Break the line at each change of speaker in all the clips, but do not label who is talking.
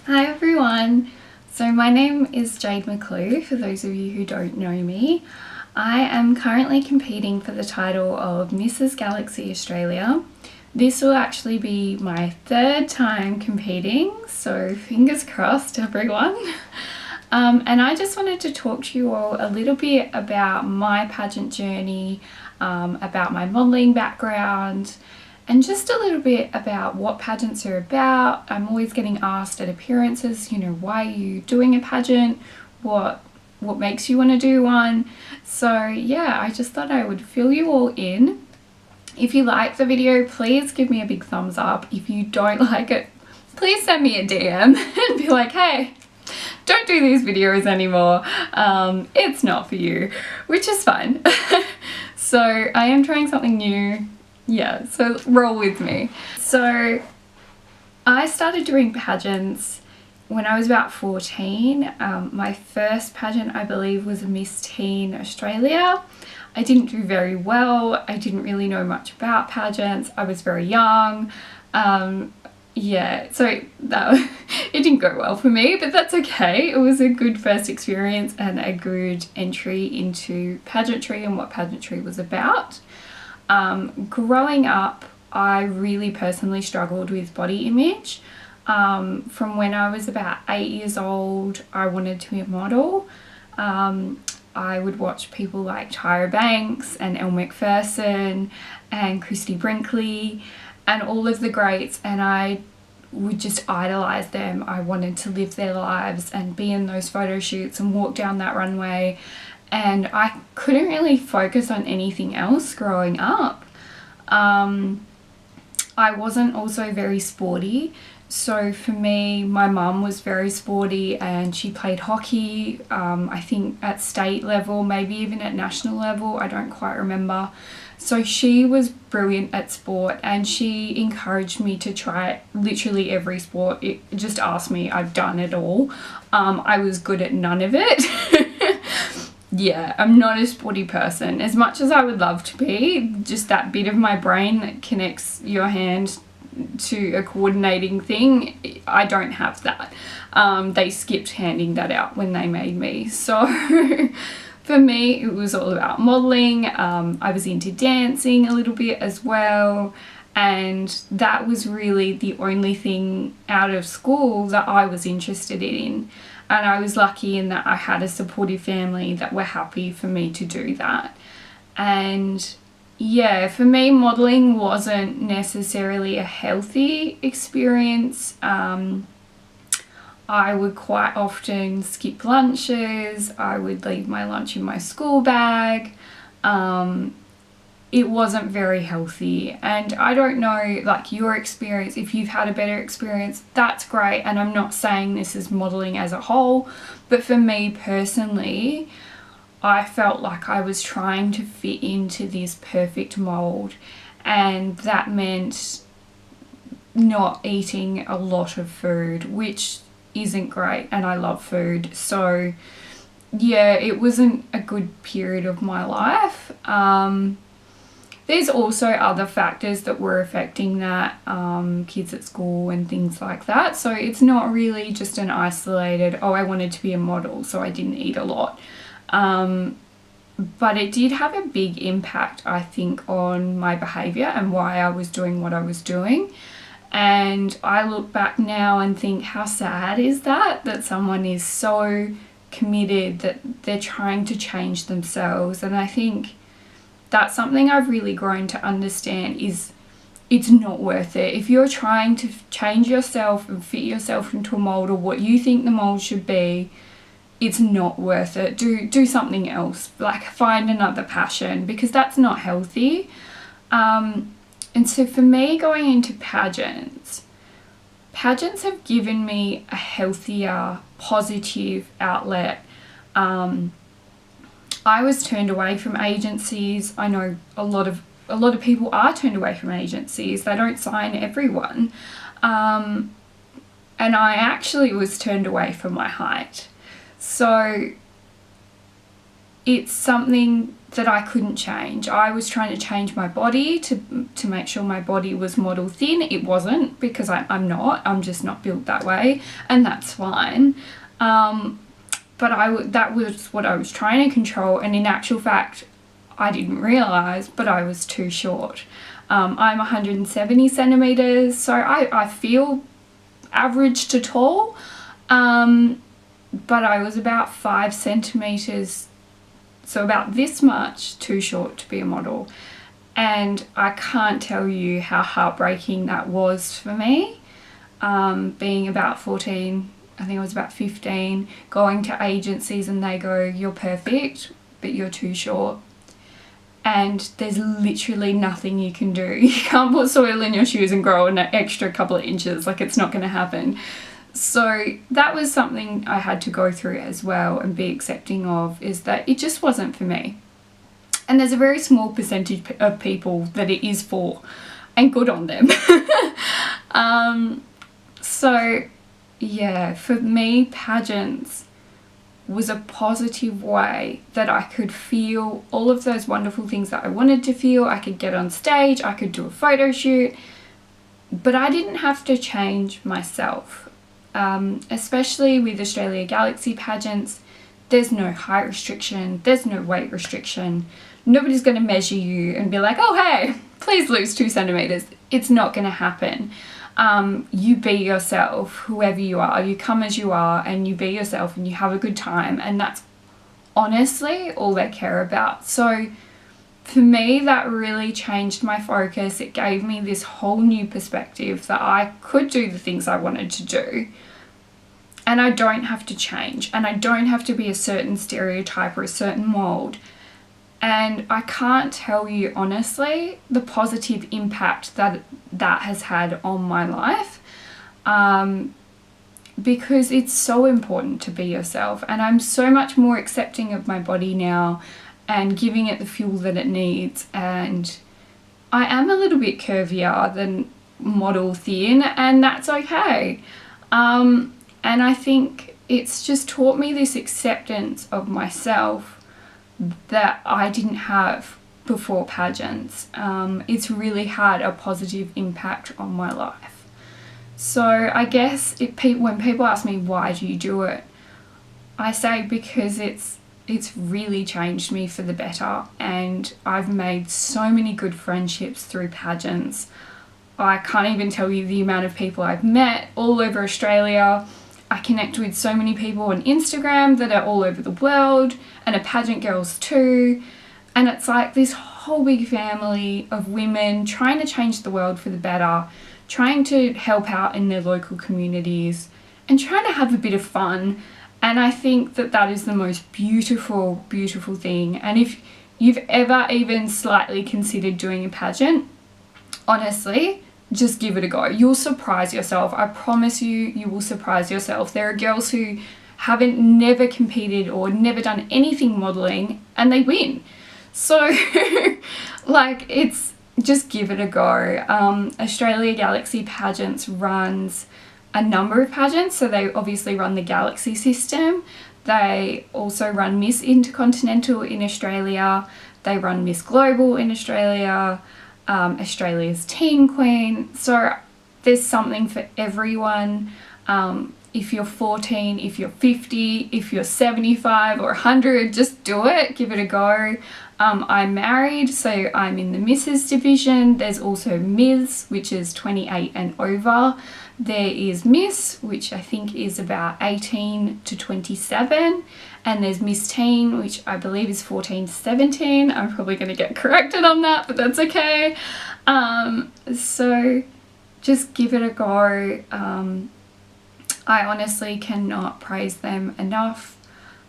Hi everyone! So my name is Jade McClue, for those of you who don't know me. I am currently competing for the title of Mrs. Galaxy Australia. This will actually be my third time competing, so fingers crossed everyone. And I just wanted to talk to you all a little bit about my pageant journey, about my modelling background, and just a little bit about what pageants are about. I'm always getting asked at appearances, why are you doing a pageant? What makes you want to do one? So yeah, I just thought I would fill you all in. If you like the video, please give me a big thumbs up. If you don't like it, please send me a DM and be like, hey, don't do these videos anymore. It's not for you, which is fine. So I am trying something new. Yeah, so roll with me. So I started doing pageants when I was about 14. My first pageant, I believe, was a Miss Teen Australia. I didn't do very well. I didn't really know much about pageants. I was very young. Yeah, so it didn't go well for me, but that's okay. It was a good first experience and a good entry into pageantry and what pageantry was about. Growing up, I really personally struggled with body image. From when I was about 8 years old, I wanted to be a model. I would watch people like Tyra Banks and Elle Macpherson and Christy Brinkley and all of the greats, and I would just idolize them. I wanted to live their lives and be in those photo shoots and walk down that runway, and I couldn't really focus on anything else growing up. I wasn't also very sporty, so for me, my mum was very sporty and she played hockey, I think at state level, maybe even at national level, I don't quite remember. So she was brilliant at sport and she encouraged me to try literally every sport. Just ask me, I've done it all. I was good at none of it. Yeah, I'm not a sporty person. As much as I would love to be, just that bit of my brain that connects your hand to a coordinating thing, I don't have that. They skipped handing that out when they made me. So for me, it was all about modelling. I was into dancing a little bit as well. And that was really the only thing out of school that I was interested in. And I was lucky in that I had a supportive family that were happy for me to do that. And yeah, for me, modelling wasn't necessarily a healthy experience. I would quite often skip lunches. I would leave my lunch in my school bag. It wasn't very healthy, and I don't know, like, your experience. If you've had a better experience, that's great, and I'm not saying this is modelling as a whole, but for me personally, I felt like I was trying to fit into this perfect mould, and that meant not eating a lot of food, which isn't great, and I love food. So yeah, it wasn't a good period of my life. There's also other factors that were affecting that, kids at school and things like that. So it's not really just an isolated, oh, I wanted to be a model, so I didn't eat a lot. But it did have a big impact, I think, on my behaviour and why I was doing what I was doing. And I look back now and think, how sad is that someone is so committed that they're trying to change themselves. And I think that's something I've really grown to understand, is it's not worth it. If you're trying to change yourself and fit yourself into a mould or what you think the mould should be, it's not worth it. Do something else, like find another passion, because that's not healthy. And so for me, going into pageants have given me a healthier, positive outlet. I was turned away from agencies. I know a lot of people are turned away from agencies. They don't sign everyone. And I actually was turned away for my height. So it's something that I couldn't change. I was trying to change my body to make sure my body was model thin. It wasn't, because I'm not. I'm just not built that way, and that's fine. But that was what I was trying to control, and in actual fact, I didn't realise, but I was too short. I'm 170 centimetres, so I feel average to tall, but I was about 5 centimetres, so about this much too short to be a model. And I can't tell you how heartbreaking that was for me, being about 14, I think I was about 15, going to agencies and they go, "You're perfect, but you're too short." And there's literally nothing you can do. You can't put soil in your shoes and grow an extra couple of inches. Like, it's not going to happen. So that was something I had to go through as well and be accepting of, is that it just wasn't for me. And there's a very small percentage of people that it is for, and good on them. So yeah, for me, pageants was a positive way that I could feel all of those wonderful things that I wanted to feel. I could get on stage, I could do a photo shoot, but I didn't have to change myself. Especially with Australia Galaxy pageants, there's no height restriction, there's no weight restriction. Nobody's going to measure you and be like, "Oh hey, please lose 2 centimetres. It's not going to happen. You be yourself, whoever you are. You come as you are, and you be yourself, and you have a good time, and that's honestly all they care about. So for me, that really changed my focus. It gave me this whole new perspective that I could do the things I wanted to do, and I don't have to change, and I don't have to be a certain stereotype or a certain mold. And I can't tell you honestly the positive impact that has had on my life, because it's so important to be yourself, and I'm so much more accepting of my body now and giving it the fuel that it needs. And I am a little bit curvier than model thin, and that's okay. And I think it's just taught me this acceptance of myself that I didn't have before pageants. It's really had a positive impact on my life. So I guess when people ask me, "Why do you do it?" I say because it's really changed me for the better, and I've made so many good friendships through pageants. I can't even tell you the amount of people I've met all over Australia. I connect with so many people on Instagram that are all over the world, and are pageant girls too. And it's like this whole big family of women trying to change the world for the better, trying to help out in their local communities, and trying to have a bit of fun. And I think that that is the most beautiful, beautiful thing. And if you've ever even slightly considered doing a pageant, honestly, just give it a go. You'll surprise yourself. I promise you, you will surprise yourself. There are girls who never competed or never done anything modelling, and they win. So like, it's just give it a go. Australia Galaxy Pageants runs a number of pageants. So they obviously run the Galaxy system. They also run Miss Intercontinental in Australia. They run Miss Global in Australia. Australia's Teen Queen. So there's something for everyone. If you're 14, if you're 50, if you're 75 or 100, just do it, give it a go. I'm married, so I'm in the Mrs. division. There's also Ms, which is 28 and over. There is Miss, which I think is about 18 to 27. And there's Miss Teen, which I believe is 14 to 17. I'm probably going to get corrected on that, but that's okay. So just give it a go. I honestly cannot praise them enough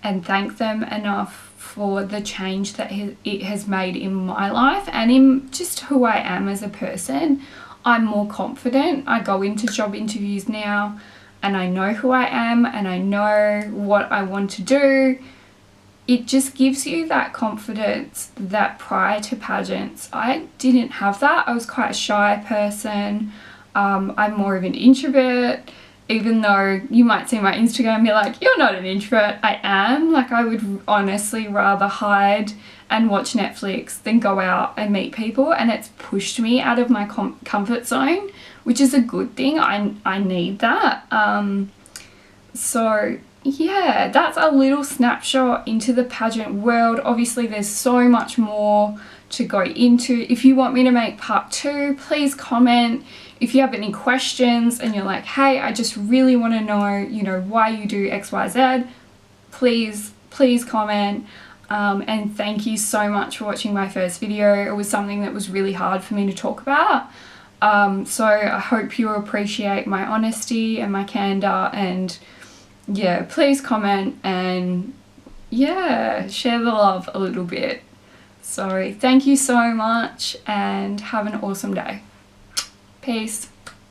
and thank them enough for the change that it has made in my life and in just who I am as a person. I'm more confident. I go into job interviews now and I know who I am and I know what I want to do. It just gives you that confidence that prior to pageants, I didn't have that. I was quite a shy person. I'm more of an introvert, even though you might see my Instagram and be like, you're not an introvert, I am. Like, I would honestly rather hide and watch Netflix than go out and meet people, and it's pushed me out of my comfort zone, which is a good thing. I need that. So yeah, that's a little snapshot into the pageant world. Obviously there's so much more to go into. If you want me to make part 2, please comment. If you have any questions and you're like, hey, I just really want to know, you know, why you do XYZ, please comment. And thank you so much for watching my first video. It was something that was really hard for me to talk about. So I hope you appreciate my honesty and my candor, and yeah, please comment and yeah, share the love a little bit. So thank you so much and have an awesome day. Peace.